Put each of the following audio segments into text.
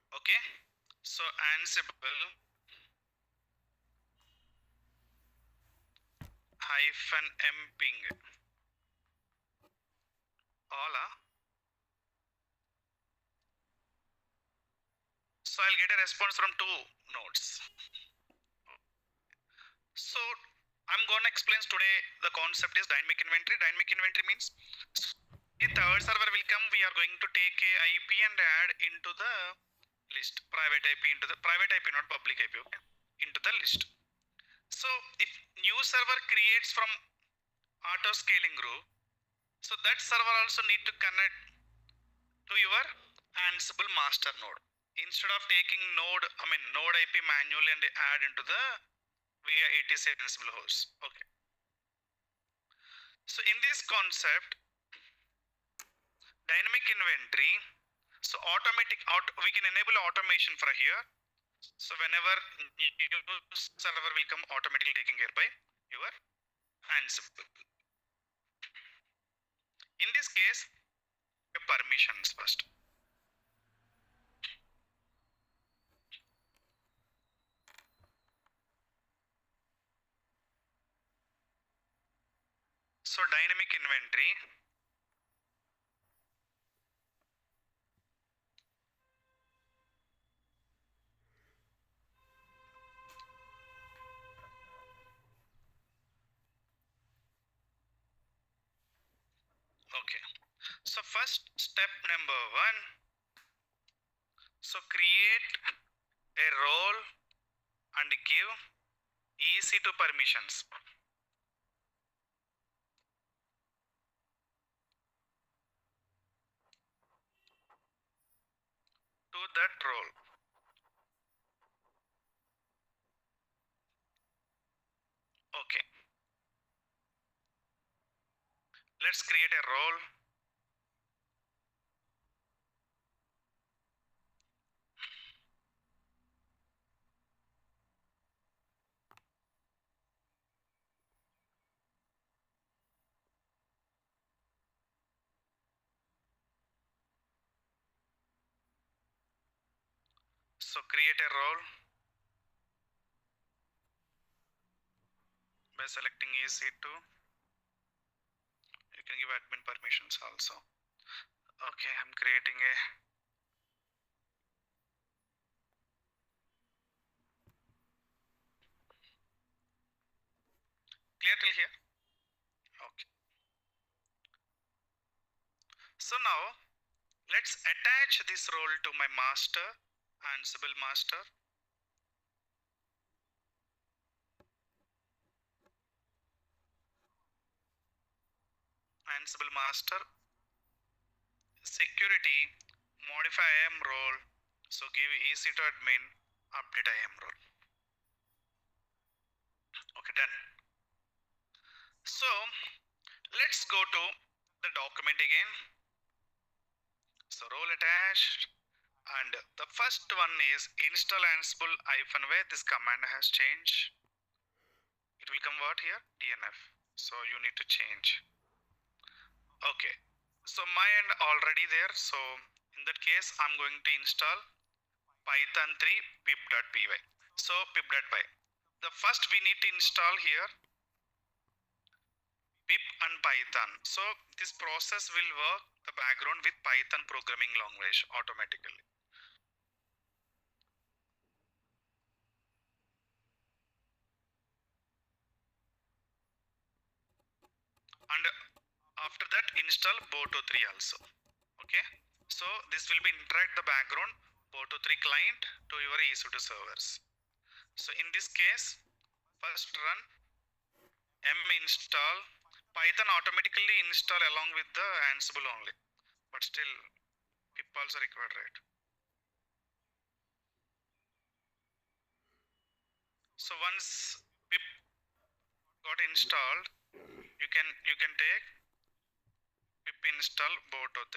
Okay, so Ansible hyphen mping all so I'll get a response from two nodes. So I'm going to explain today the concept is dynamic inventory. Dynamic inventory means the third server will come, we are going to take a IP and add into the list, private IP into the private IP, not public IP, okay, into the list. So if new server creates from auto scaling group, so that server also need to connect to your Ansible master node. Instead of taking node IP manually and add into the via ATC Ansible host. Okay. So in this concept, dynamic inventory, so we can enable automation for here. So whenever new server will come, automatically taken care by your Ansible. In this case, permissions first. So dynamic inventory. Okay. So first step number one. So create a role and give EC2 permissions to that role. Okay. Let's create a role. So create a role by selecting EC2. You can give admin permissions also. Okay, I'm creating a clear till here. Okay. So now let's attach this role to my master, Ansible master. Ansible master security modify IAM role. So give EC2 admin update IAM role. Okay, done. So let's go to the document again. So role attached, and the first one is install Ansible -v. This command has changed. It will come what here? DNF. So you need to change. Okay. So my end already there. So in that case, I'm going to install Python 3 pip.py. So pip.py. The first we need to install here pip and Python. So this process will work the background with Python programming language automatically. And after that install Boto3 also. Okay. So this will be interact the background Boto3 client to your EC2 servers. So in this case, first run m install. Python automatically install along with the Ansible only, but still pip also required, right? So once pip got installed, you can take pip install Boto3.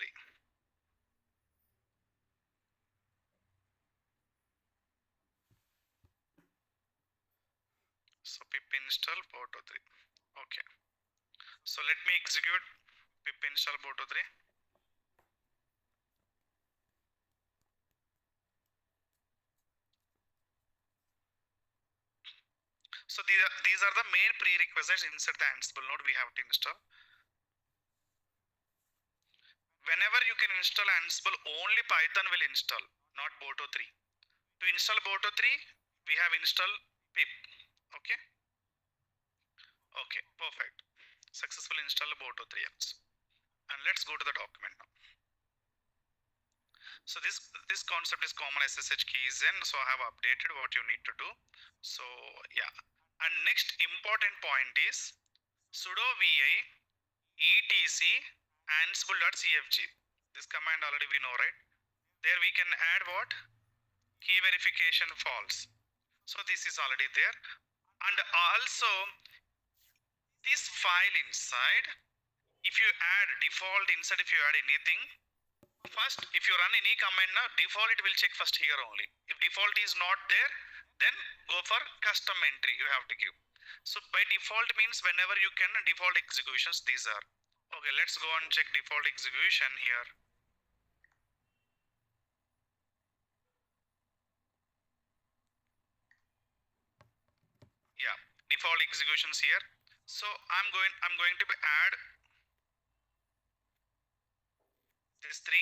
So pip install Boto3. Okay. So let me execute pip install Boto3. So these are the main prerequisites inside the Ansible node we have to install. Whenever you can install Ansible, only Python will install, not Boto 3. To install Boto 3, we have installed pip. Okay. Okay, perfect. Successfully install Boto 3 also. And let's go to the document now. So this concept is common SSH keys in, so I have updated what you need to do. So yeah, and next important point is sudo vi etc ansible.cfg. This command already we know, right? There we can add what? Key verification false. So this is already there. And also this file inside, if you add default inside, if you add anything, first if you run any command now, default it will check first here only. If default is not there, then go for custom entry you have to give. So by default means whenever you can default executions these are. Okay, let's go and check default execution here. Yeah, default executions here. So I'm going to add this 3.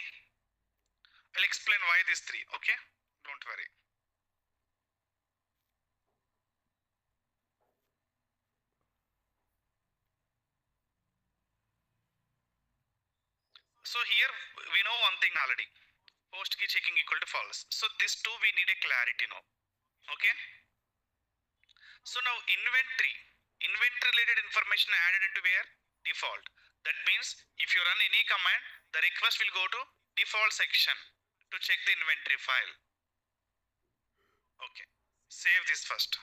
I'll explain why this 3. Okay, don't worry. So here we know one thing already. Post key checking equal to false. So this 2 we need a clarity now. Okay. So now inventory related information added into where? Default. That means if you run any command, the request will go to default section to check the inventory file. Okay. Save this first.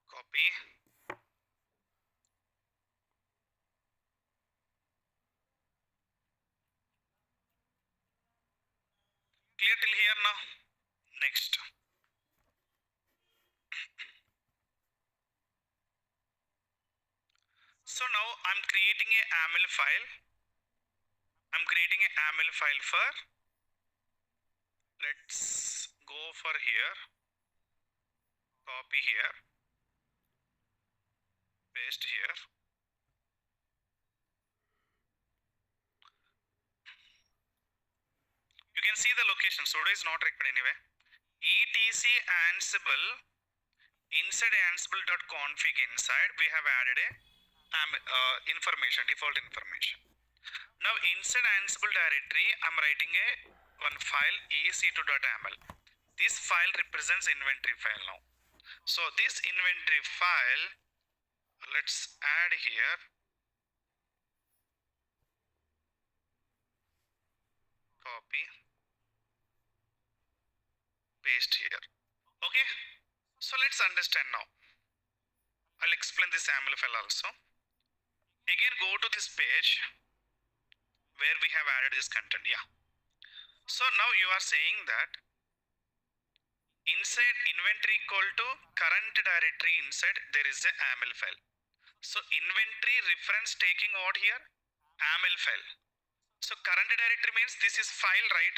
Copy. Clear till here now? Next. So now I'm creating a AML file. I'm creating a AML file for, let's go for here, copy here, paste here. You can see the location, sudo is not required anyway. etc ansible, inside ansible.config inside we have added a information, default information. Now inside Ansible directory I'm writing a one file ec2.aml. This file represents inventory file now. So this inventory file, let's add here, copy, paste here. Okay, so let's understand now. I'll explain this AML file also. Again go to this page where we have added this content. Yeah, so now you are saying that inside inventory equal to current directory, inside there is a AML file. So inventory reference taking what here? AML file. So current directory means this is file, right?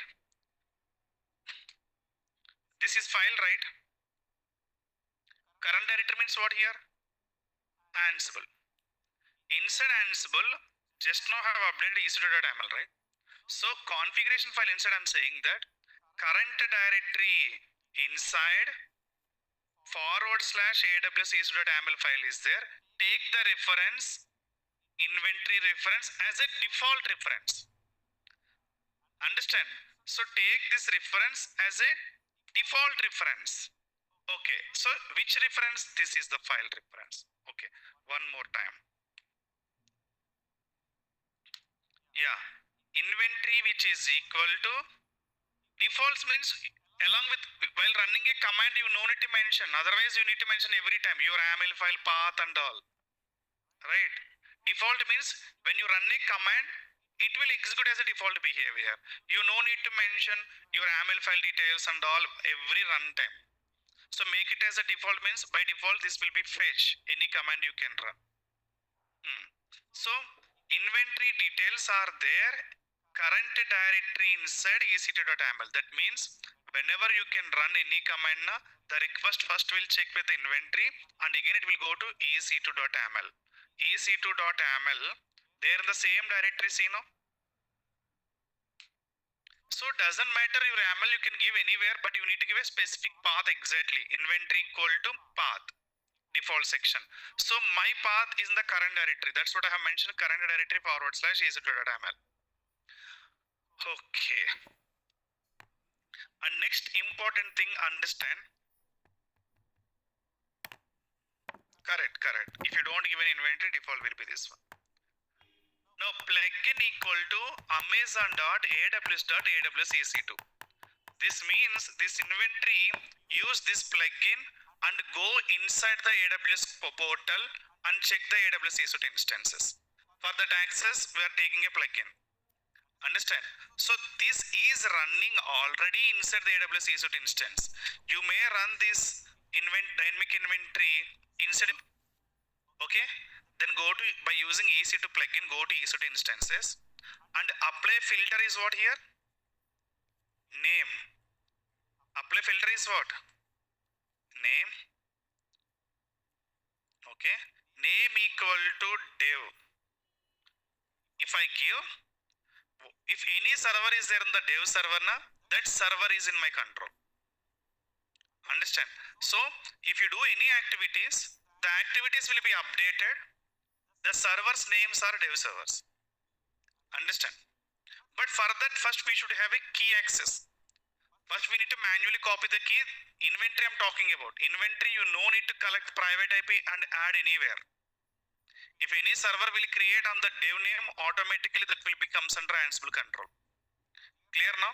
This is file, right? Current directory means what here? Ansible. Inside Ansible, just now have updated ec2.aml, right? So configuration file inside I'm saying that current directory inside /aws ec2.aml file is there. Take the reference, inventory reference as a default reference. Understand? So take this reference as a default reference. Okay, so which reference? This is the file reference. Okay, one more time. Yeah, inventory which is equal to defaults means along with, while running a command you no need to mention, otherwise you need to mention every time your AML file path and all, right? Default means when you run a command it will execute as a default behavior. You no need to mention your AML file details and all every runtime. So make it as a default means by default this will be fetch any command you can run. So inventory details are there, current directory inside ec2.aml. That means whenever you can run any command, the request first will check with the inventory and again it will go to ec2.aml. ec2.aml, they are in the same directory, see now. So doesn't matter your AML you can give anywhere, but you need to give a specific path exactly. Inventory equal to path, default section. So my path is in the current directory. That's what I have mentioned, current directory / ec2.aml. Okay. And next important thing, understand. Correct. If you don't give an inventory, default will be this one. Now plugin equal to amazon.aws.aws ec2. This means this inventory, use this plugin and go inside the AWS portal and check the AWS ec2 instances. For that access, we are taking a plugin. Understand? So this is running already inside the AWS ec2 instance. You may run this dynamic inventory inside. Okay, then go to, by using ec2 plugin, go to ec2 instances and apply filter is what here? Name. Apply filter is what? Name. Okay, name equal to dev. If I give, if any server is there in the dev server, that server is in my control. Understand? So if you do any activities, the activities will be updated. The servers names are dev servers. Understand? But for that, first we should have a key access. First we need to manually copy the key. Inventory I'm talking about. Inventory you no need to collect private IP and add anywhere. If any server will create on the dev name, automatically that will become under Ansible control. Clear now?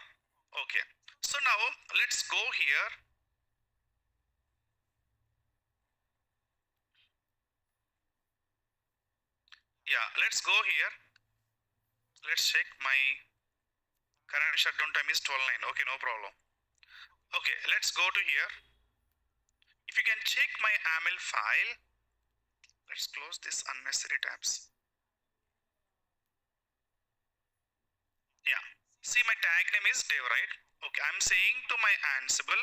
Okay. So now let's go here. Yeah, let's go here. Let's check my current shutdown time is 12:09. Okay, no problem. Okay, let's go to here. If you can check my AML file, let's close this unnecessary tabs. Yeah, see my tag name is dev, right? Okay, I'm saying to my Ansible,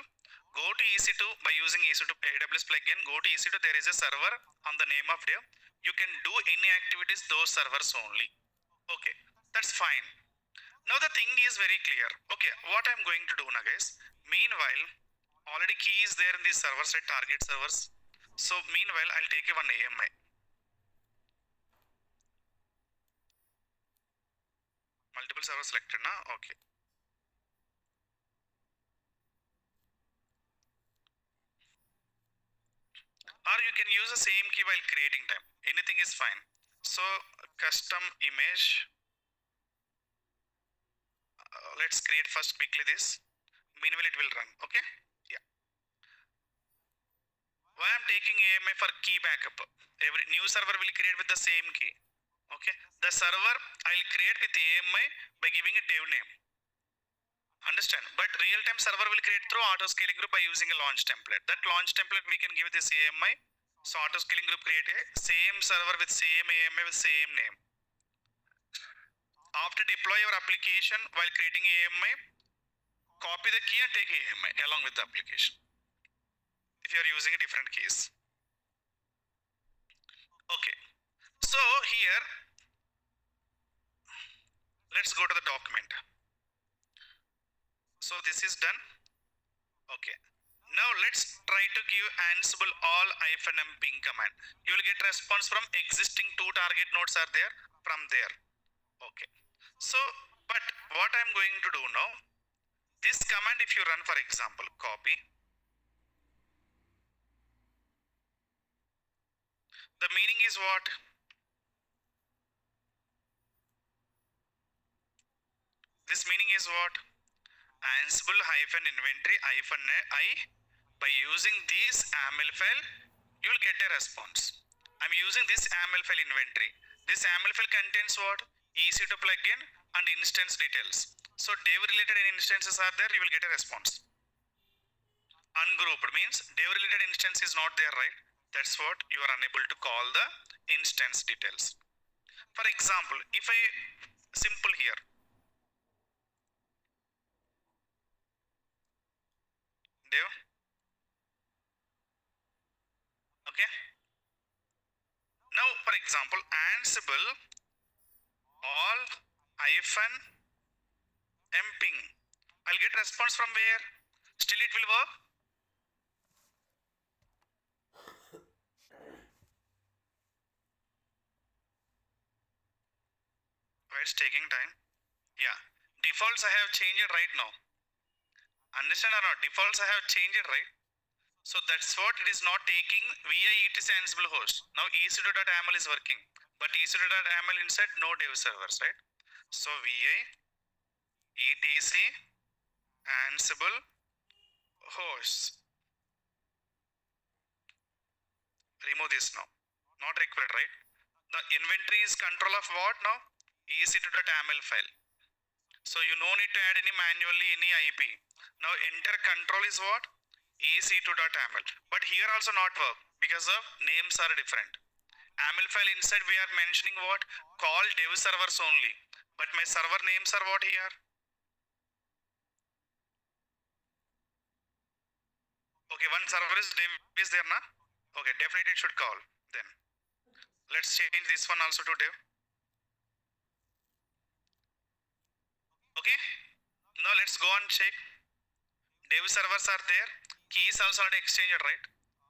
go to ec2 by using ec2 AWS plugin, go to ec2, there is a server on the name of dev. You can do any activities those servers only. Okay, that's fine. Now the thing is very clear. Okay, what I'm going to do now guys, meanwhile, already key is there in these servers, right, target servers. So meanwhile, I'll take a one AMI. Multiple servers selected now, okay. Or you can use the same key while creating them. Anything is fine. So custom image. Let's create first quickly this. Meanwhile it will run. Okay. Yeah. Why I'm taking AMI for key backup? Every new server will create with the same key. Okay. The server I'll create with AMI by giving a dev name. Understand? But real-time server will create through auto scaling group by using a launch template. That launch template we can give this AMI. So auto scaling group create a same server with same AMI with same name. After deploy your application while creating AMI, copy the key and take AMI along with the application. If you are using a different keys. Okay. So here, let's go to the document. So this is done. Okay. Now let's try to give Ansible all -m ping command. You will get response from existing 2 target nodes are there from there. Okay. So, but what I'm going to do now, this command if you run for example, copy. The meaning is what? This meaning is what? Ansible-inventory -i. By using this AML file, you will get a response. I'm using this AML file inventory. This AML file contains what? EC2 plugin and instance details. So dev related instances are there, you will get a response. Ungrouped means dev related instance is not there, right? That's what you are unable to call the instance details. For example, if I simple here, dev, okay. Now for example, Ansible all hyphen mping, I'll get response from where? Still it will work. Why it's taking time? Yeah, defaults I have changed right now. Understand or not? Defaults I have changed, right? So that's what it is not taking VI etc Ansible host. Now EC2.aml is working, but EC2.aml inside no dev servers, right? So VI etc Ansible hosts. Remove this now. Not required, right? The inventory is control of what now? EC2.aml file. So you no need to add any manually any IP. Now enter control is what? EC2.aml. But here also not work because of names are different. AML file inside we are mentioning what? Call dev servers only. But my server names are what here? Okay, one server is dev is there na? Okay, definitely it should call then. Let's change this one also to dev. Okay, now let's go and check. Dev servers are there. Keys also already exchanged, right?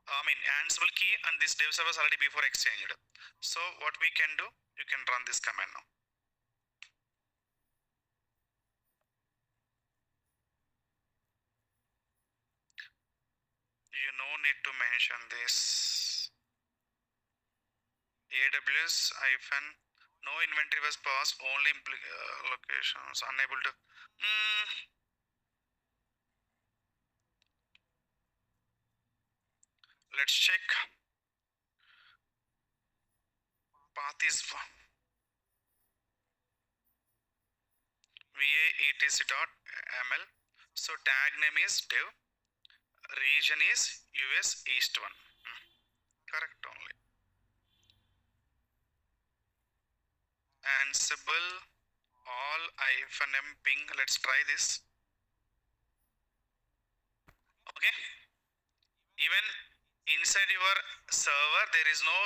I mean Ansible key and this dev servers already before exchanged. So what we can do? You can run this command now. You no need to mention this. AWS hyphen no inventory was passed, only locations unable to. Let's check. Path is va etc.ml. So tag name is dev. Region is US East one. Correct only. Ansible all hyphen m ping. Let's try this. Okay. Even inside your server there is no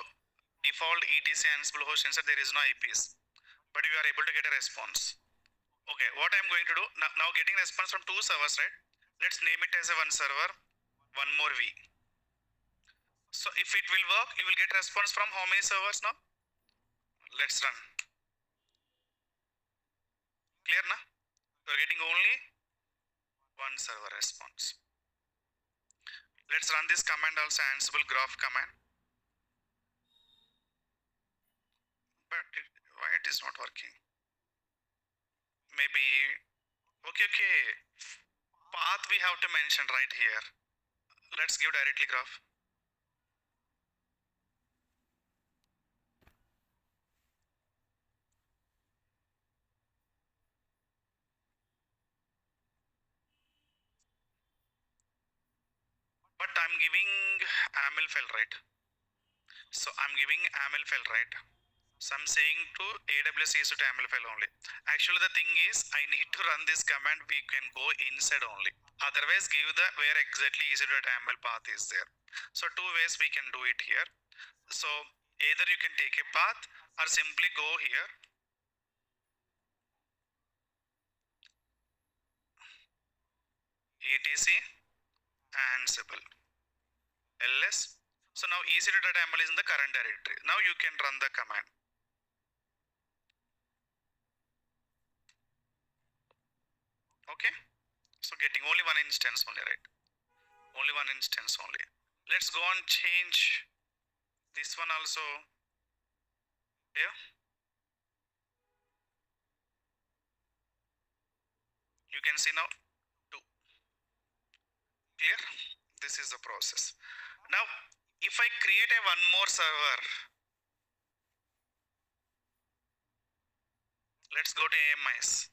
default etc Ansible host. Inside there is no IPs, but you are able to get a response. Okay, what I'm going to do now, getting response from two servers, right? Let's name it as a one server, one more V. So if it will work, you will get response from how many servers now? Let's run. Clear na? You're getting only one server response. Let's run this command also, Ansible graph command. But why it is not working? Maybe, okay. Path we have to mention right here. Let's give directly graph. But I'm giving AML file, right? So I'm giving AML file, right? So I'm saying to AWS is to AML file only. Actually the thing is I need to run this command, we can go inside only. Otherwise give the where exactly EC.aml path is there. So two ways we can do it here. So either you can take a path or simply go here. etc Ansible ls. So now EC.aml is in the current directory. Now you can run the command. Okay. So getting only one instance only, right? Only one instance only. Let's go and change this one also. Yeah. You can see now 2. Clear? This is the process. Now if I create a one more server, Let's go to AMIs.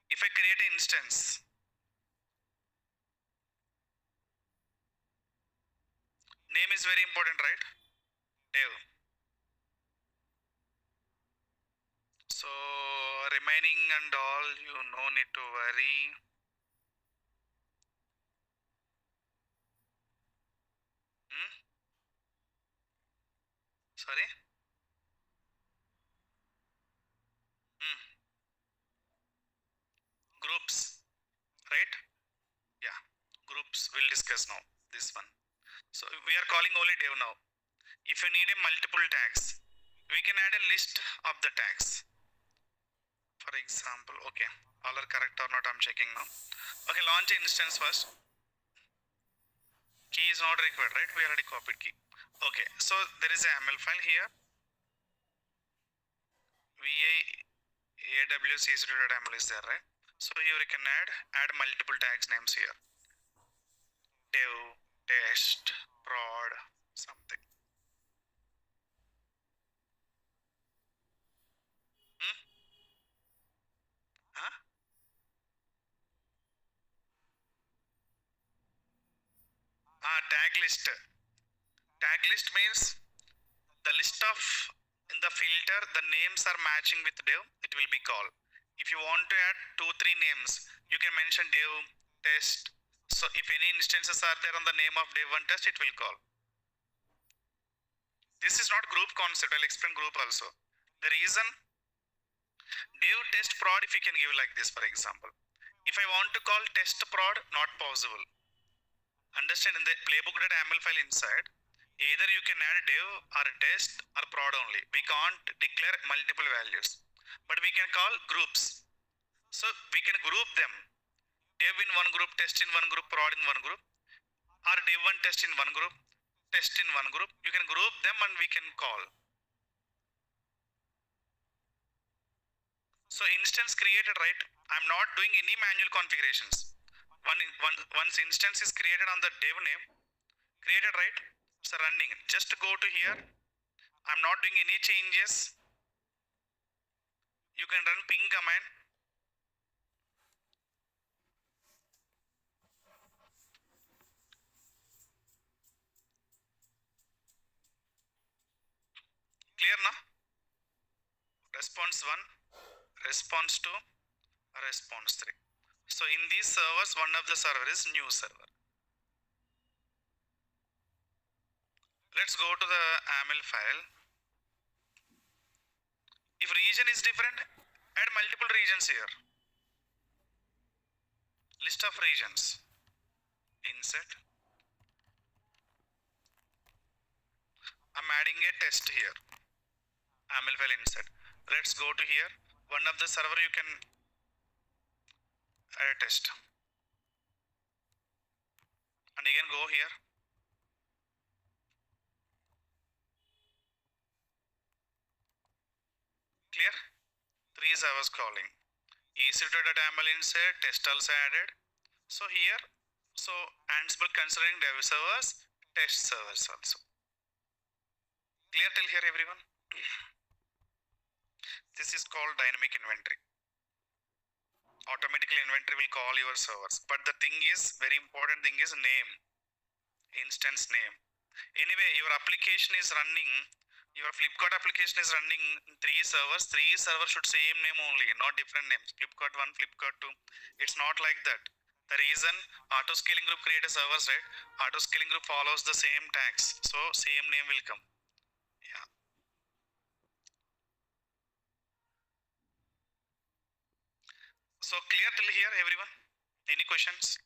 If I create an instance, name is very important, right? Dev. So remaining and all, you no need to worry. Hmm? Sorry? Hmm. Groups, right? Yeah. Groups we'll discuss now. This one. So we are calling only dev now. If you need a multiple tags, we can add a list of the tags. For example, okay, all are correct or not, I'm checking now. Okay, launch instance first. Key is not required, right? We already copied key. Okay, so there is a YAML file here. va aws EC2.yaml is there, right? So here you can add multiple tags names here. Dev, test, prod, something. Hmm? Huh? Tag list. Tag list means the list of in the filter the names are matching with dev, it will be called. If you want to add 2-3 names, you can mention dev, test. So if any instances are there on the name of dev and test, it will call. This is not group concept, I'll explain group also. The reason dev, test, prod, if you can give like this, for example, if I want to call test prod, not possible. Understand, in the playbook.yaml file inside, either you can add dev or test or prod only. We can't declare multiple values, but we can call groups. So we can group them. Dev in one group, test in one group, prod in one group, or dev and test in one group, test in one group. You can group them and we can call. So instance created, right? I'm not doing any manual configurations. Once instance is created on the dev name, created, right? So running. Just go to here. I'm not doing any changes. You can run ping command. Clear now? Response 1, response 2, response 3. So in these servers, one of the server is new server. Let's go to the YAML file. If region is different, add multiple regions here. List of regions. Insert. I'm adding a test here. YAML file insert. Let's go to here. One of the server you can add a test. And again go here. Clear? 3 servers calling. EC2.yaml insert, test also added. So here, so Ansible considering dev servers, test servers also. Clear till here, everyone? This is called dynamic inventory. Automatically inventory will call your servers. But the thing is, very important thing is name, instance name. Anyway, your application is running, your Flipkart application is running in 3 servers. 3 servers should same name only, not different names. Flipkart 1, Flipkart 2. It's not like that. The reason auto scaling group create a servers, right? Auto scaling group follows the same tags. So same name will come. Yeah. So clear till here, everyone? Any questions?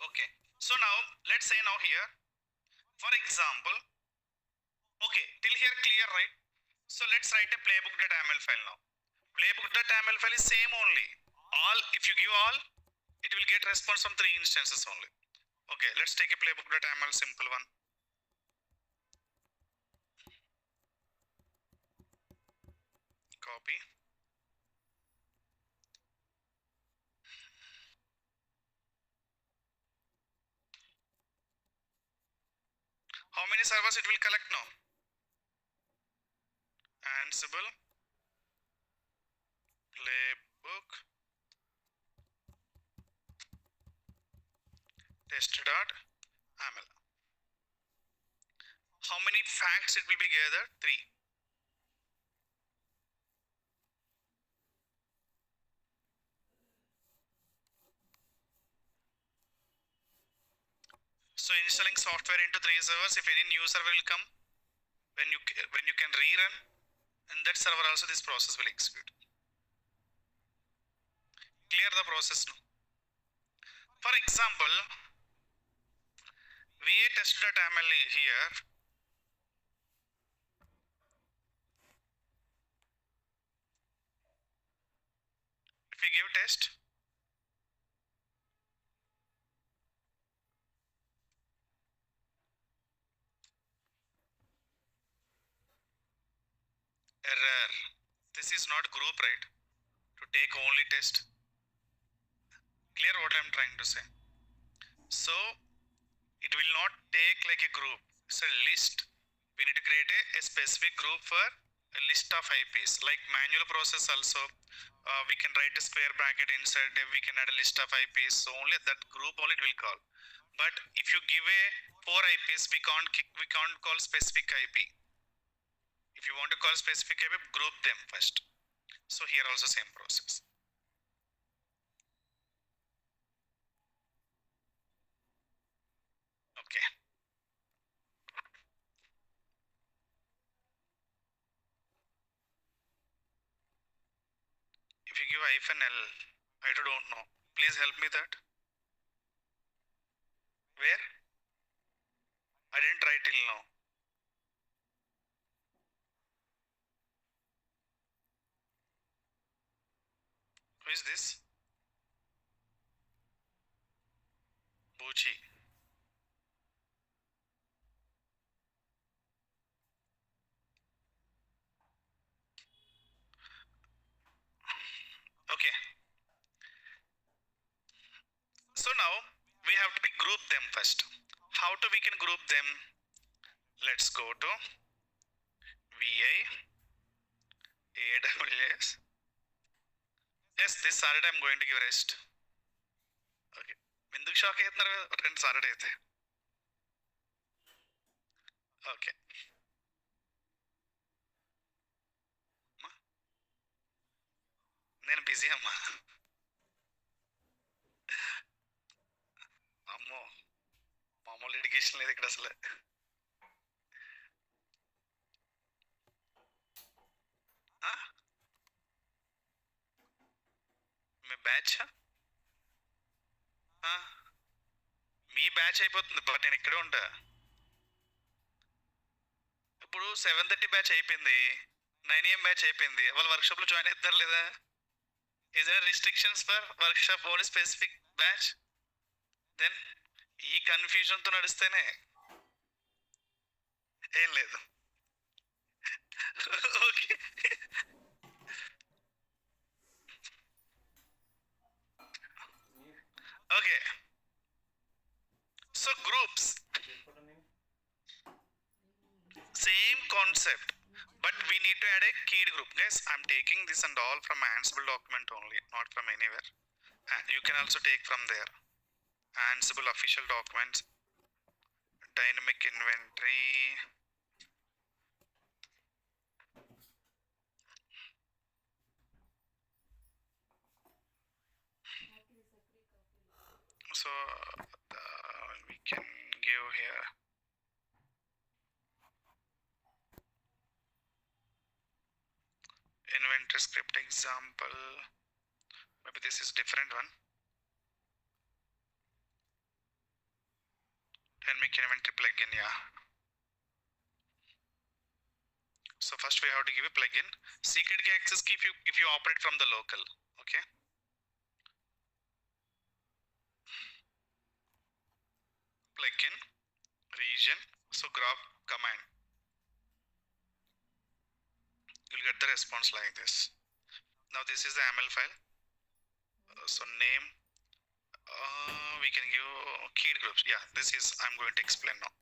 Okay, so now let's say now here, for example, okay, till here clear, right? So let's write a playbook.yaml file now. Playbook.yaml file is same only. All, if you give all, it will get response from 3 instances only. Okay, let's take a playbook.yaml simple one. Copy. How many servers it will collect now? Ansible playbook test.yaml. How many facts it will be gathered? 3. So installing software into 3 servers, if any new server will come, when you can rerun, in that server also this process will execute. Clear the process now. For example, va test.yaml here. If we give test, error. This is not group, right? To take only test. Clear what I am trying to say? So it will not take like a group. It's a list. We need to create a specific group for a list of IPs. Like manual process also, we can write a square bracket inside. We can add a list of IPs. So only that group only it will call. But if you give a 4 IPs, we can't call specific IP. If you want to call specific IP, group them first. So here also same process. Okay. If you give -L, I don't know. Please help me that. Where? I didn't write till now. Who is this? Buchi. Okay. So now we have to group them first. How to we can group them? Let's go to VI AWS. Yes, this Saturday I'm going to give rest. Okay. ఎందుకు shock అవుతున్నారు రెండు Saturday అయితే? Okay. నేను busy అమ్మా. అమ్మో, మామూలు education లేదు ఇక్కడ అసలు. మీ బ్యాచ్ మీ బ్యాచ్ అయిపోతుంది, బట్ నేను ఇక్కడే ఉంటా. ఇప్పుడు 7:30 బ్యాచ్ అయిపోయింది, 9 AM బ్యాచ్ అయిపోయింది. వాళ్ళు వర్క్షాప్లో జాయిన్ అవుతారు లేదా? Is there restrictions for workshop only specific batch? Then ఈ కన్ఫ్యూజన్తో నడిస్తేనే ఏం లేదు. Okay. Okay, so groups same concept, but we need to add a keyed group. Guys, I'm taking this and all from Ansible document only, not from anywhere. And you can also take from there. Ansible official documents, dynamic inventory. So we can give here inventory script example. Maybe this is different one. dynamic inventory plugin, yeah. So first we have to give a plugin. Secret key access key if you operate from the local. Okay. Plugin, region. So graph command. You'll get the response like this. Now this is the YAML file. So name. We can give keyed groups. Yeah, this is I'm going to explain now.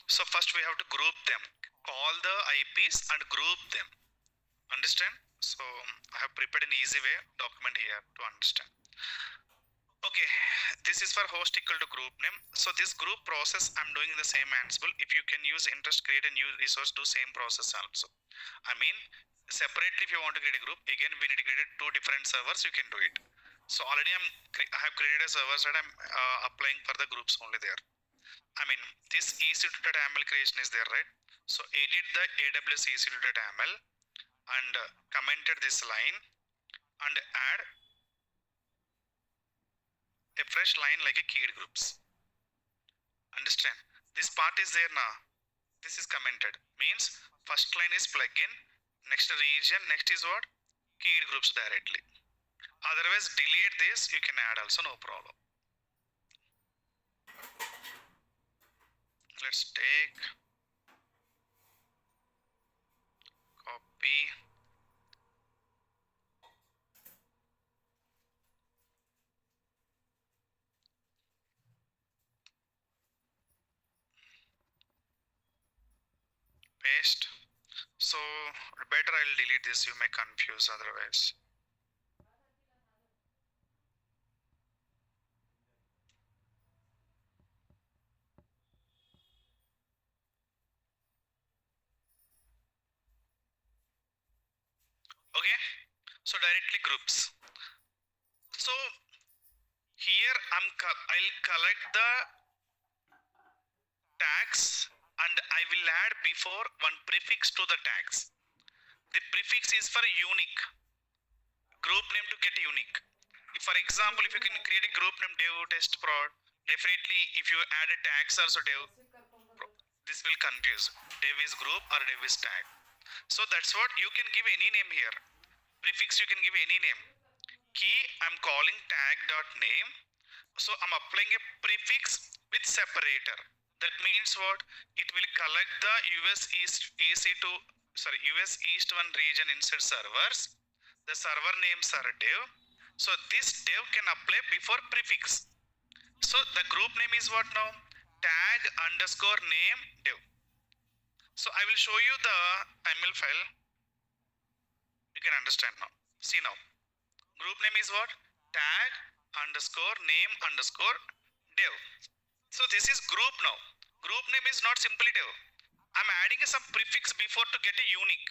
So first we have to group them. Call the IPs and group them. Understand? So I have prepared an easy way document here to understand. Okay, this is for host equal to group name. So this group process I'm doing in the same Ansible. If you can use interest, create a new resource, do same process also. I mean, separately if you want to create a group, again we need to create two different servers, you can do it. So already I have created a server that I'm applying for the groups only there. I mean, this EC2.yaml creation is there, right? So edit the AWS EC2.yaml and commented this line and add a fresh line like a keyed groups. Understand? This part is there now. This is commented. Means first line is plugin, next region, next is what? Keyed groups directly. Otherwise delete this, you can add also, no problem. Let's take, copy, paste. So better I'll delete this, you may confuse otherwise. Okay, so directly groups. So here I'll collect the tags and I will add before one prefix to the tags. The prefix is for unique group name to get unique. If, for example, if you can create a group name dev test prod, definitely if you add a tags also dev, this will confuse. Dev is group or dev is tag. So that's what you can give any name here. Prefix you can give any name. Key I'm calling tag.name. So I'm applying a prefix with separator. That means what? It will collect the US East EC2 US East 1 region inside servers. The server names are dev. So this dev can apply before prefix. So the group name is what now? Tag underscore name dev. So I will show you the YAML file. You can understand now. See now. Group name is what? Tag underscore name underscore dev. So this is group now. Group name is not simply dev. I'm adding some prefix before to get a unique.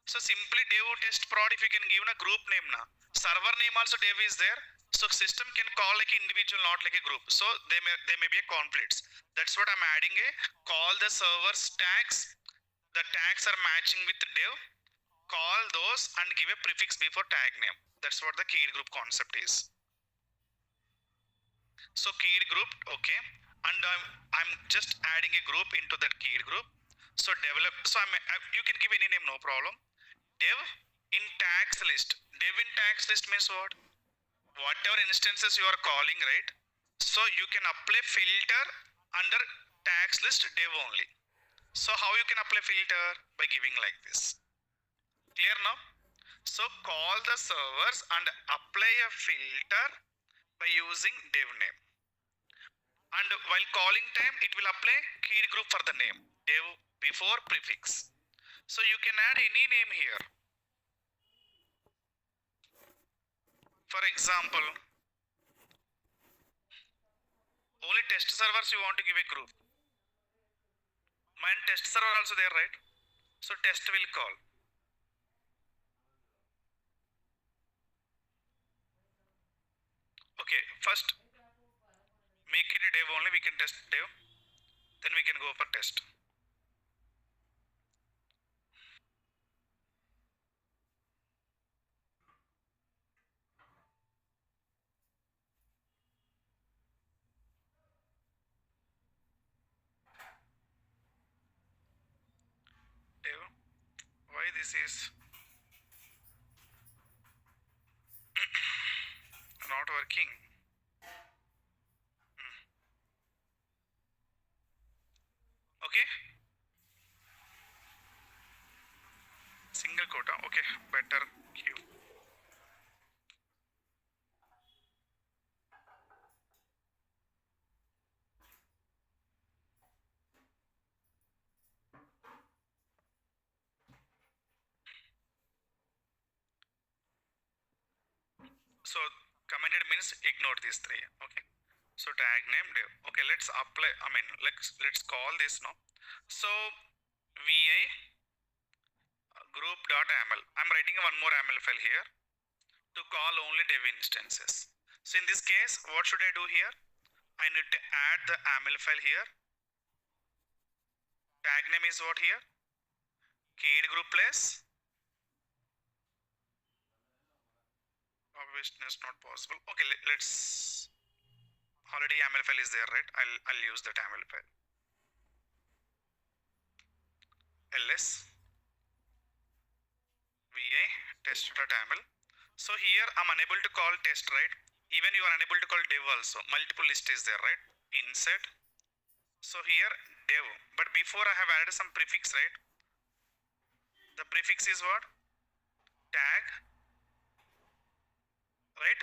So simply dev test prod if you can give a group name now. Server name also dev is there. So system can call like individual, not like a group. So they may be a conflicts. That's what I'm adding a call the server's tags. The tags are matching with dev. Call those and give a prefix before tag name. That's what the keyed group concept is. So keyed group, okay, and I'm just adding a group into that keyed group. So develop. So you can give any name, no problem. Dev in tags list. Dev in tags list means what? Whatever instances you are calling, right? So you can apply filter under tags list dev only. So how you can apply filter? By giving like this. Clear now? So call the servers and apply a filter by using dev name. And while calling time, it will apply keyed group for the name dev before prefix. So you can add any name here. For example, only test servers you want to give a group. Mine test server also there, right? So test will call. Okay, first make it a dev only, we can test dev. Then we can go for test. this is not working. Okay, single quota. Okay, better queue. So commented means ignore these three. Okay, so tag name div. Okay, let's apply. I mean, let's call this now. So vi group.aml. I'm writing one more aml file here to call only dev instances. So in this case, what should I do here? I need to add the aml file here. Tag name is what here? Keyed group place. Obviously it's not possible. Okay, let's already aml file is there, right? I'll use that aml file. ls va test.aml. So here I'm unable to call test, right? Even you are unable to call dev also. Multiple list is there, right? Insert. So here dev. But before I have added some prefix, right? The prefix is what? Tag. Right?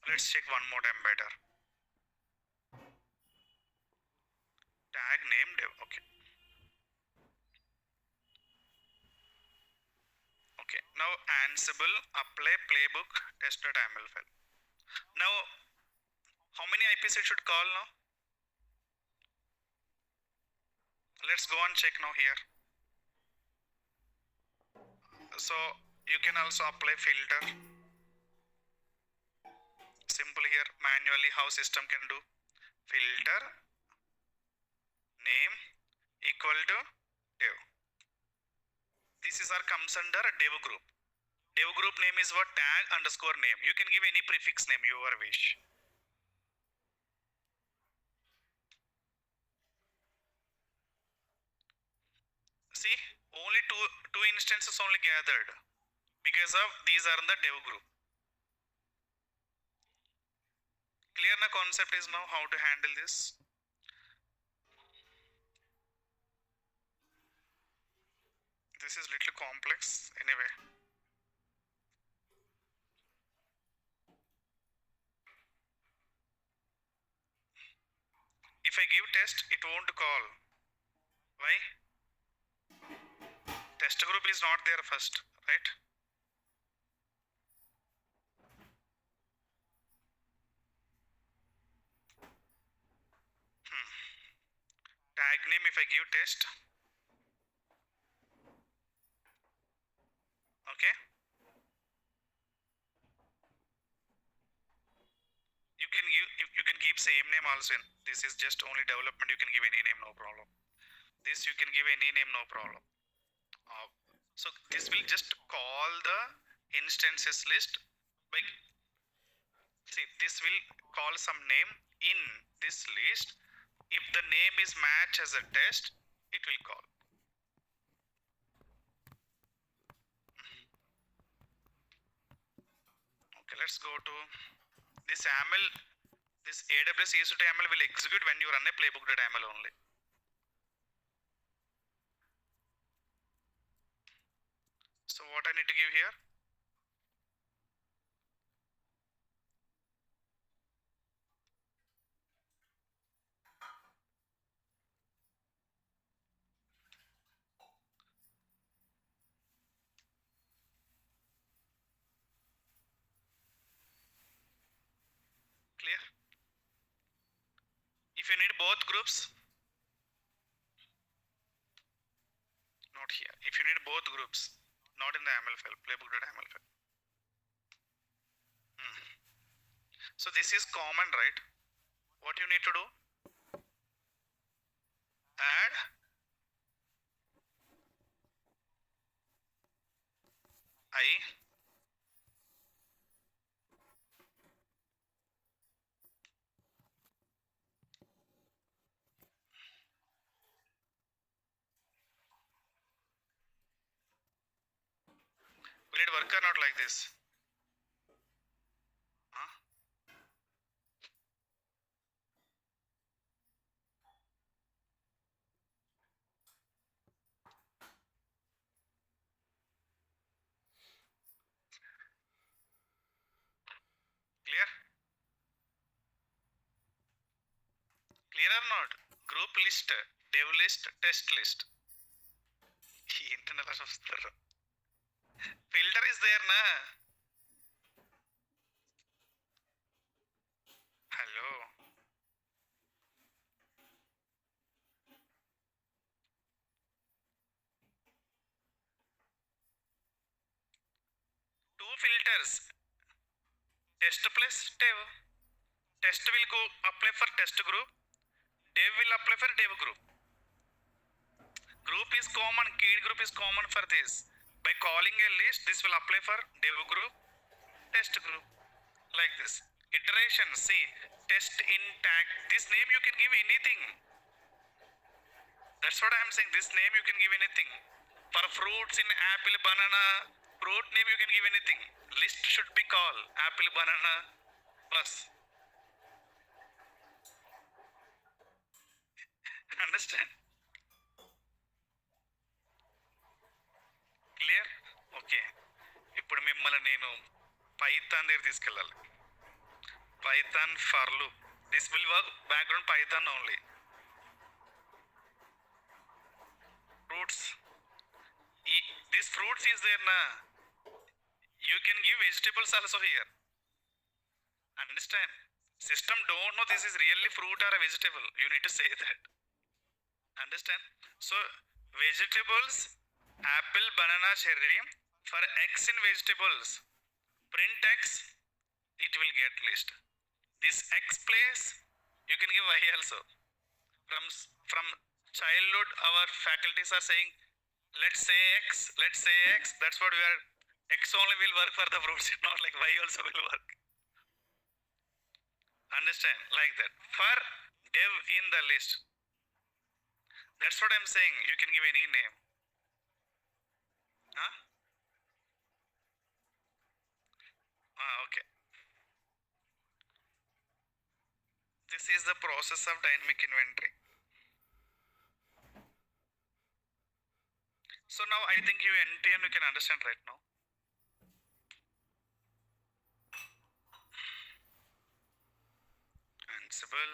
Let's check one more time better. Tag name dev. Okay. Okay. Now Ansible apply playbook test.aml file. Now how many IPs it should call now? Let's go and check now here. So you can also apply filter. Simple here, manually how system can do. Filter name equal to dev. This is our comes under dev group. Dev group name is what? Tag underscore name. You can give any prefix name your wish. See, only two instances only gathered because of these are in the dev group. Clear na concept is now how to handle this. This is little complex anyway. If I give test, it won't call. Why? Test group is not there first, right? Tag name if I give test. Okay. You can keep same name also. This is just only development. You can give any name, no problem. This you can give any name, no problem. So this will just call the instances list by, see, this will call some name in this list. If the name is match as a test, it will call. Okay, let's go to this AML. This AWS ES2AML will execute when you run a playbook.aml only. So what I need to give here? Clear? If you need both groups, not here. If you need both groups, not in the AML file, playbook.aml file. So this is common, right? What you need to do? Add I Will it work or not like this? Huh? Clear? Clear or not? Group list, dev list, test list. Internal filter is there na? Hello. Two filters. Test plus dev. Test will go apply for test group. Dev will apply for dev group. Group is common. Keyed group is common for this. By calling a list, this will apply for dev group, test group. Like this. Iteration. See. Test in tag. This name you can give anything. That's what I am saying. This name you can give anything. For fruits in apple, banana, fruit name you can give anything. List should be called apple, banana, plus. Understand? Clear? Okay. ఇప్పుడు మిమ్మల్ని నేను Python దగ్గర తీసుకెళ్ళాలి. Python for loop. This will work background Python only. Fruits. This fruits is there na. You can give vegetables also here. Understand? System don't know this is really fruit or a vegetable. You need to say that. Understand? So vegetables, apple, banana, cherry. For X in vegetables, print X, it will get list. This X place, you can give Y also. From childhood, our faculties are saying, let's say X, that's what we are. X only will work for the fruits, not like Y also will work. Understand? Like that. For dev in the list. That's what I'm saying. You can give any name. Huh? Okay. This is the process of dynamic inventory. So now I think you NTN you can understand right now. Ansible.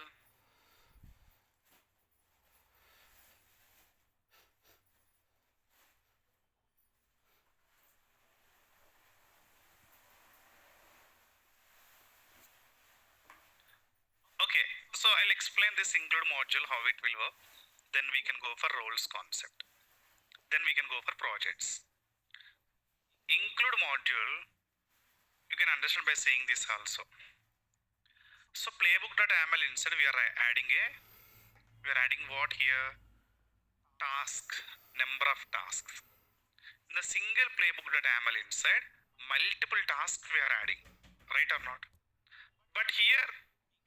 Okay, so I'll explain this include module how it will work. Then we can go for roles concept. Then we can go for projects. Include module, you can understand by saying this also. So playbook.yaml inside we are adding what here? Task, number of tasks. In the single playbook.yaml inside, multiple tasks we are adding, right or not? But here,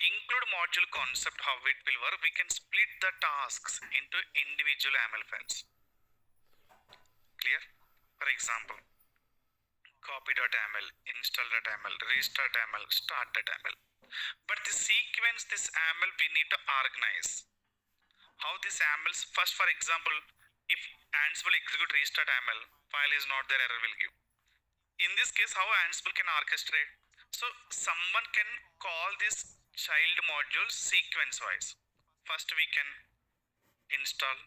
include module concept, how it will work, we can split the tasks into individual YAML files. Clear? For example, copy.yaml, install.yaml, restart.yaml, start.yaml. But this sequence, this YAML, we need to organize. How this YAMLs, first for example, if Ansible execute restart.yaml, file is not there, error will give. In this case, how Ansible can orchestrate? So someone can call this child module sequence wise. First we can install,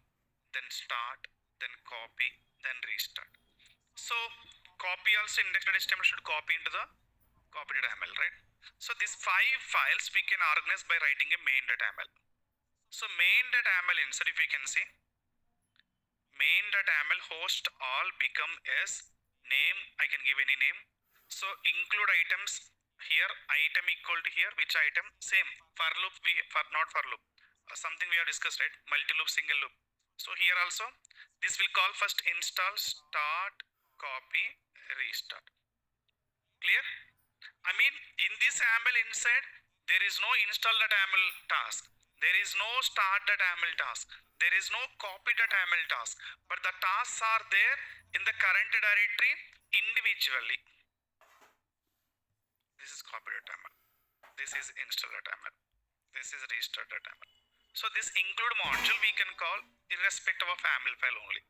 then start, then copy, then restart. So copy also index.html should copy into the copy.yaml, right? So these 5 files we can organize by writing a main.yaml. So main.yaml inside, if you can see, main.yaml host all become as name, I can give any name. So include items here, item equal to here, which item? Same. For loop, not for loop. Something we have discussed, right? Multi-loop, single loop. So here also, this will call first install, start, copy, restart. Clear? I mean, in this YAML inside, there is no install.yaml task. There is no start.yaml task. There is no copy.yaml task. But the tasks are there in the current directory individually. This is copy.yml. This is install.yml. This is restart.yml. So this include module we can call irrespective of YAML file only.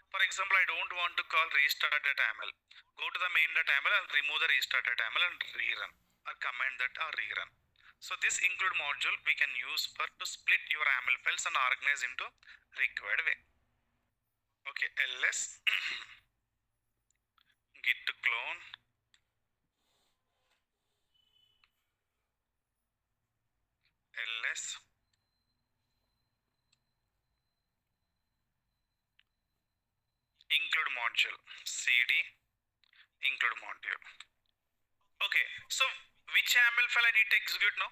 For example, I don't want to call restart.yml. Go to the main.yml and remove the restart.yml and rerun, or command that or rerun. So this include module we can use for to split your YAML files and organize into required way. Okay, ls git clone ls include module cd include module. Okay, so which YAML file I need to execute now?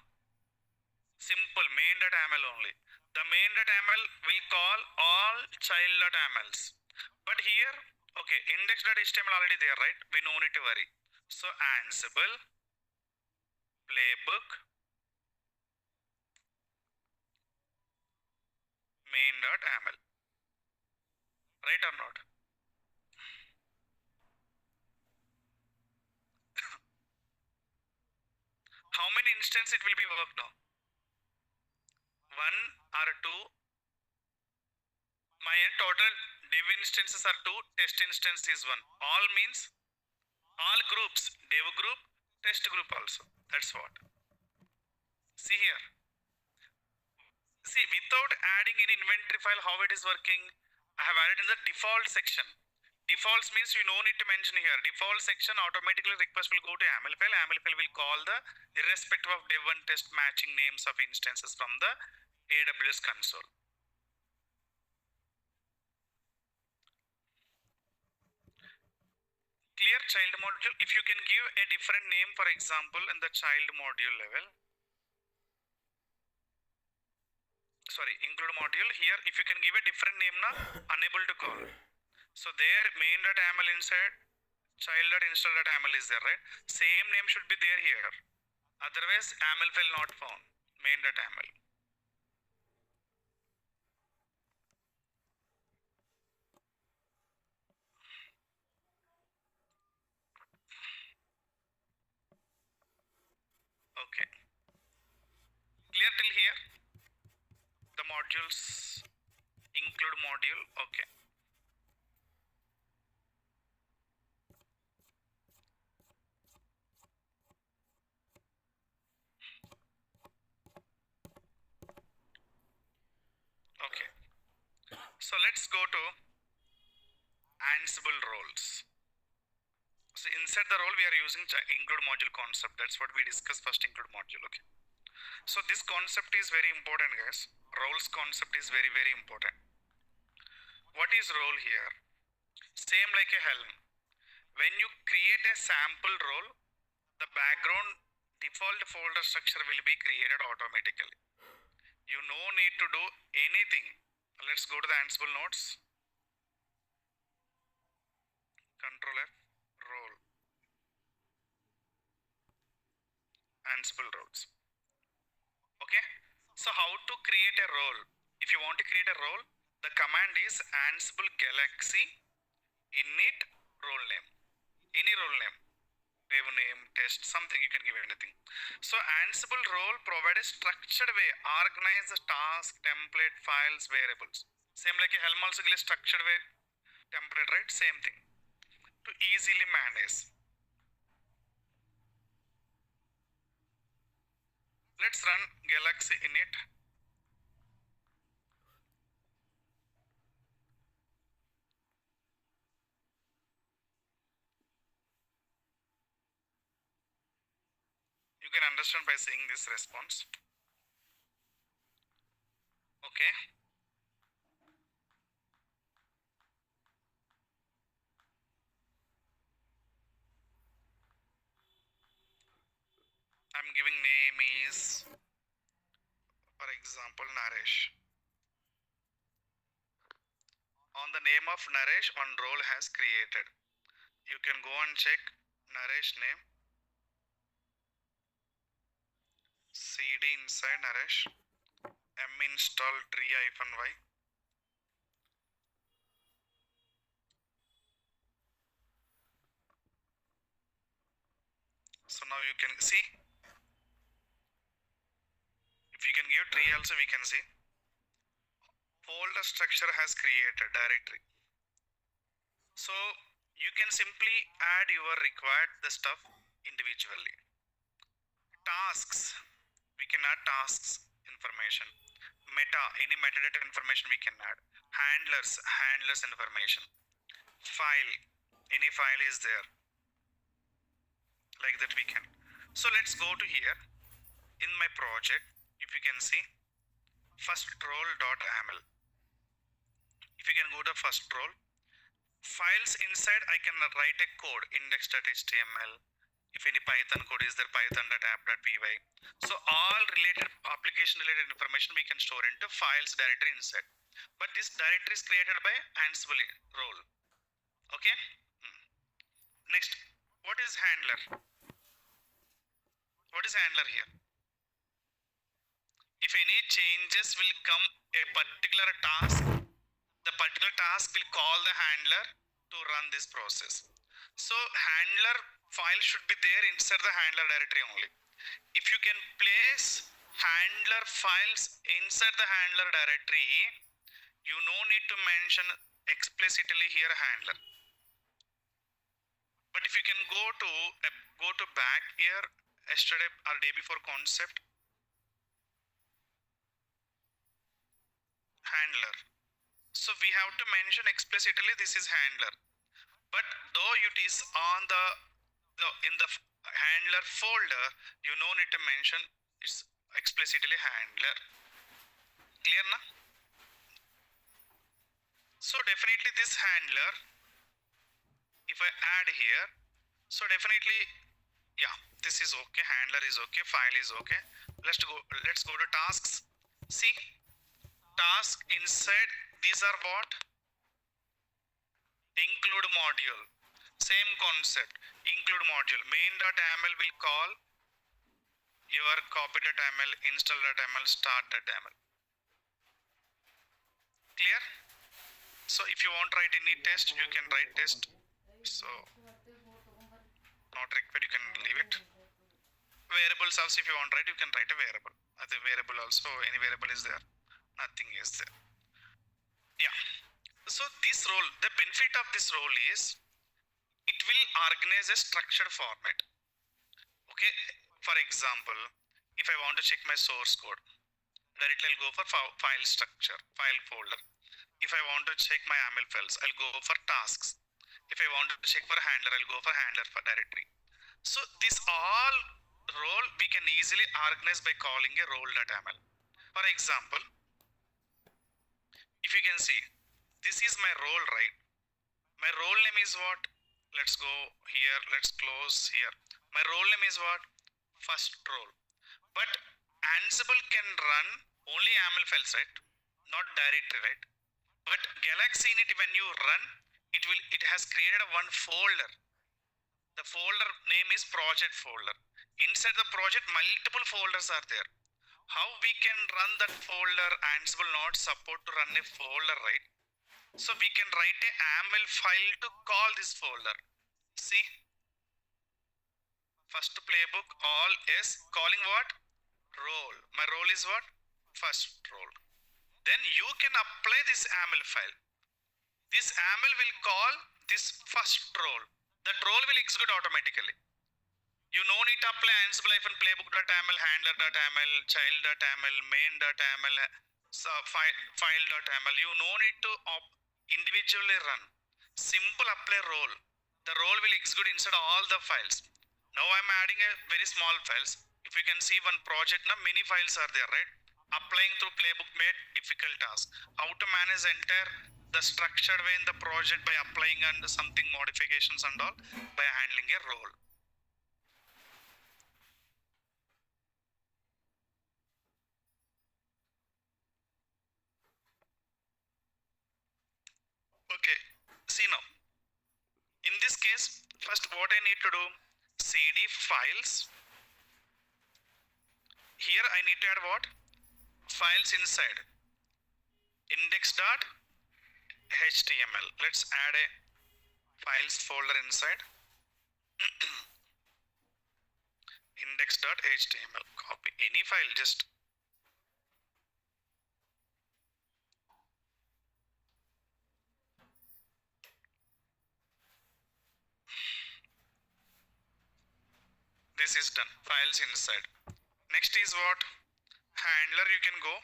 Simple, main.yml only. The main.yml will call all child.ymls. But here, okay, index.html already there, right? We no need to worry. So Ansible, playbook, main.yml. Right or not? How many instances it will be worked now? One or two? My total dev instances are two, test instance is one. All means all groups, dev group, test group also. That's what. See here. See, without adding any inventory file, how it is working? I have added in the default section. Defaults means you no need to mention here. Default section automatically request will go to YAML file. YAML file will call the irrespective of dev and test matching names of instances from the AWS console. Clear child module. If you can give a different name, for example, in the child module level. Sorry, include module here. If you can give a different name now, unable to call. So there main.yml inside child.install.yml is there, right? Same name should be there here. Otherwise, YAML file not found. Main.yml. Okay. Clear till here? The modules include module. Okay. Okay. So let's go to Ansible roles. So inside the role we are using include module concept. That's what we discussed first, include module. Okay. So this concept is very important, guys. Roles concept is very, very important. What is role here? Same like a helm. When you create a sample role, the background default folder structure will be created automatically. You no need to do anything. Let's go to the Ansible notes. Control F, role. Ansible roles. Okay. So how to create a role? If you want to create a role, the command is Ansible Galaxy init role name. Any role name. Dev name, test, something you can give anything. So Ansible role provide a structured way, organize the task, template, files, variables. Same like a Helm also give a structured way, template, right? Same thing. To easily manage. Let's run Galaxy init. You can understand by seeing this response. Okay. I'm giving name is, for example, Naresh. On the name of Naresh, one role has created. You can go and check Naresh name. cd inside Naresh. M install tree-y. So now you can see, if you can give tree also we can see folder structure has created directory. So you can simply add your required the stuff individually. Tasks, we can add tasks information. Meta, any metadata information we can add. Handlers information. File, any file is there, like that we can. So let's go to here in my project. If you can see first role.aml, if you can go to first role files, inside I can write a code index.html. If any Python code is there, python.app.py. So all related application related information we can store into files directory inside. But this directory is created by Ansible role. Okay. Next, what is handler? What is handler here? If any changes will come a particular task, the particular task will call the handler to run this process. So handler file should be there inside the handler directory only. If you can place handler files inside the handler directory, you no need to mention explicitly here handler. But if you can go to back here yesterday or day before concept handler. So we have to mention explicitly this is handler. But though it is on in the handler folder, you no need to mention it's explicitly handler. Clear now? So definitely this handler, if I add here, so definitely, yeah, this is okay, handler is okay, file is okay. Let's go to tasks. See, task inside these are what? Include module. Same concept, include module. Main.aml will call your copy.aml, install.aml, start.aml. Clear? So if you want to write any test, you can write test. So not required, you can leave it. Variables also, if you want to write, you can write a variable. The variable also, any variable is there, nothing is there. Yeah. So this role, the benefit of this role is it will organize a structured format. Okay. For example, if I want to check my source code, directly I'll go for file structure, file folder. If I want to check my YAML files, I'll go for tasks. If I want to check for handler, I'll go for handler for directory. So this all role we can easily organize by calling a role.aml. For example, if you can see, this is my role, right? My role name is what? Let's go here, let's close here. My role name is what? First role. But Ansible can run only YAML files, right? Not directory, right? But Galaxy Init, when you run, it has created one folder. The folder name is project folder. Inside the project, multiple folders are there. How we can run that folder? Ansible not support to run a folder, right? So we can write a YAML file to call this folder. See, first playbook all is calling what? Role. My role is what? First role. Then you can apply this YAML file. This YAML will call this first role. That role will execute automatically. You no need to apply Ansible-playbook.aml, handler.aml, child.aml, main.aml, file.aml. You no need to individually run. Simple apply role. The role will execute inside all the files. Now I am adding a very small files. If you can see one project, now many files are there, right? Applying through playbook made difficult task. How to manage entire the structured way in the project by applying and something modifications and all by handling a role. Okay, see now. In this case, first what I need to do, cd files. Here I need to add what? Files inside. Index.html. Let's add a files folder inside. index.html. Copy any file, just this is done. Files inside. Next is what? Handler. You can go.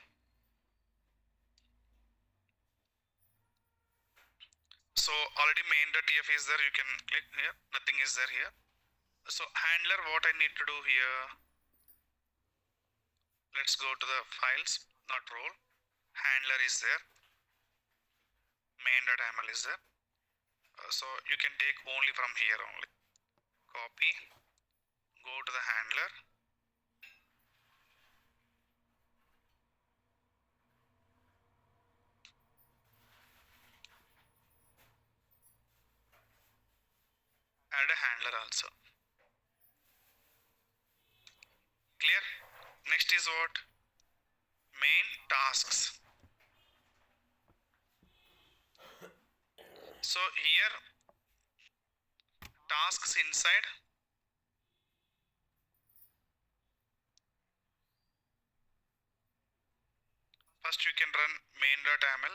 So already main.tf is there. You can click here. Nothing is there here. So handler, what I need to do here? Let's go to the files, not role. Handler is there. Main.yml is there. So you can take only from here only. Copy. Go to the handler. Add a handler also. Clear? Next is what? Main tasks. So here tasks inside. First you can run main.yml.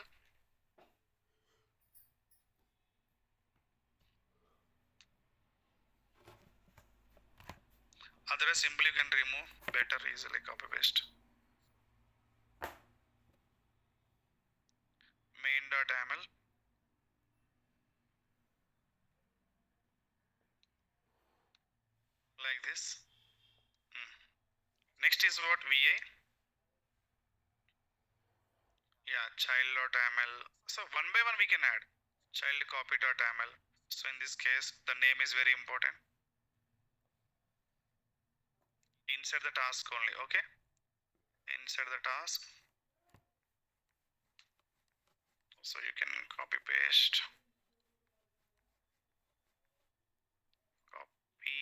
Otherwise simply you can remove, better easily copy paste. Main.yml. Like this. Next is what? VA. Yeah, child.yml. So one by one we can add. Child copy.yml. So in this case the name is very important. Inside the task only, okay? Inside the task. So you can copy paste. Copy.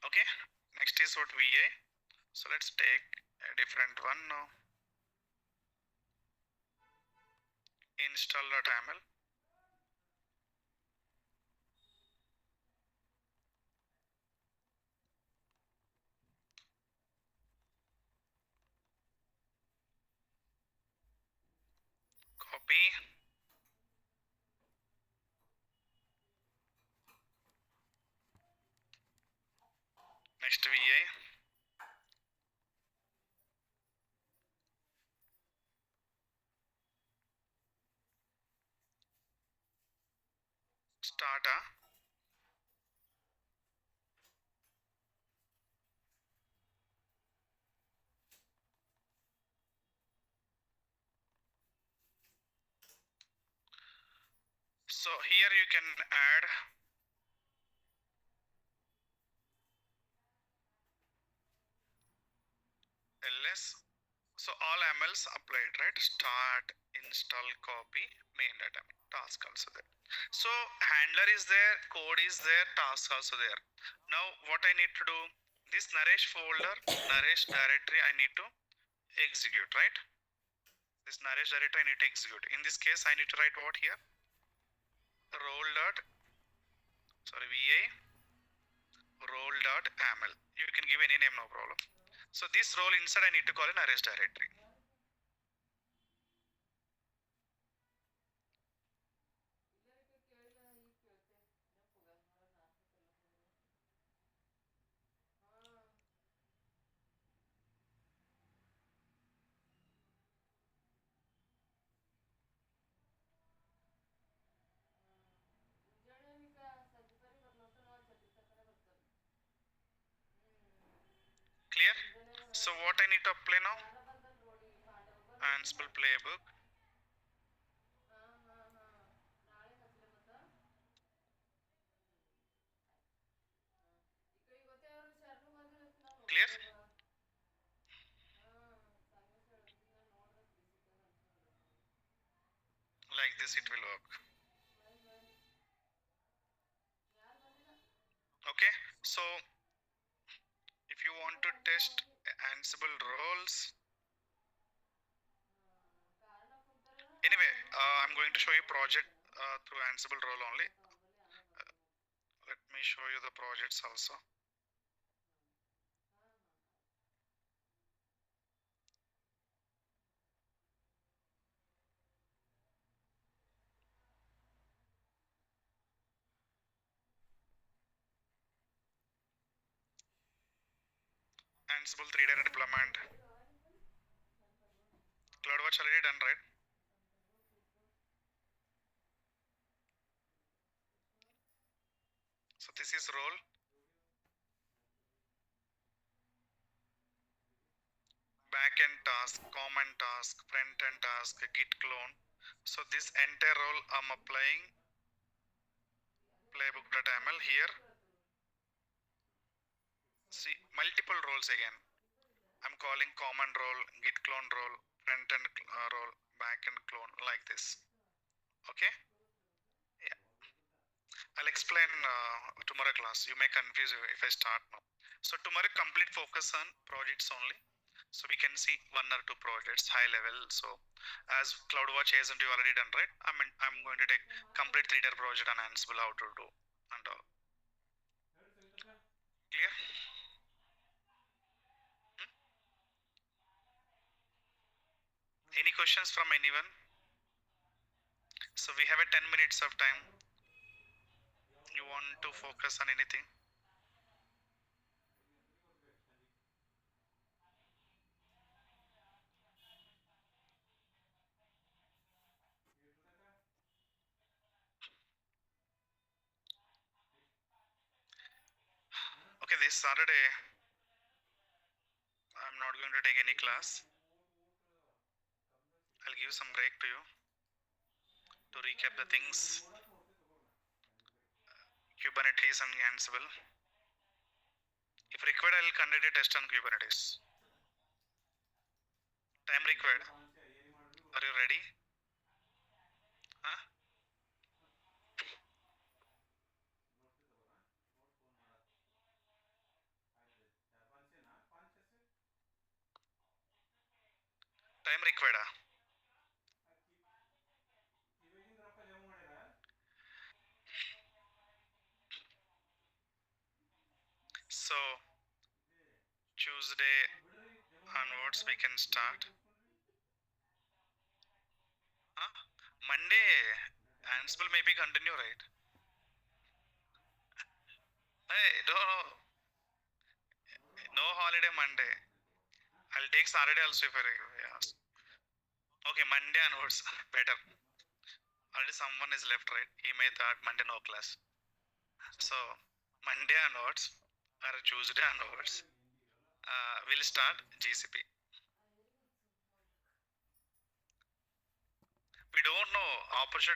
Okay. Next is what? VA. So let's take a different one now. Install.yml. Copy. Next VA. Start. So here you can add ls. So all MLs applied, right? Start, install, copy, main.yml. Task also there. So handler is there, code is there, task also there. Now what I need to do? This Naresh folder, Naresh directory I need to execute, right? This Naresh directory I need to execute. In this case I need to write what here? Role dot, sorry, va role.aml. You can give any name, no problem. So this role inside I need to call an arrays directory. Clear? So what I need to apply now? Ansible playbook. Clear? Like this it will work. Okay, so if you want to test Ansible roles, anyway, I'm going to show you project through Ansible role only. show you the projects also. Ansible 3-day deployment. CloudWatch already done, right? So this is role, backend task, common task, front end task, git clone. So this entire role I'm applying playbook.ml here. See multiple roles again. I'm calling common role, git clone role, front end role, backend clone like this. Okay? Yeah. I'll explain tomorrow class. You may confuse you if I start now. So tomorrow complete focus on projects only. So we can see one or two projects high level. So as CloudWatch agent you already done, right? I'm going to take complete 3-day project on Ansible how to do and all. Clear? Hmm? Any questions from anyone? So we have a 10 minutes of time. You want to focus on anything? Okay, this Saturday I'm not going to take any class. I'll give some break to you to recap the things, Kubernetes and Ansible. If required, I'll conduct a test on Kubernetes. Time required. Are you ready? Huh? Time required. So Tuesday onwards we can start. Huh? Monday Ansible maybe continue, right? Hey, no holiday Monday. I'll take Saturday also if I ask. Okay, Monday onwards better. Already someone is left, right? He may thought Monday no class. So Monday onwards or Tuesday onwards, we'll start GCP. We don't know opportunity.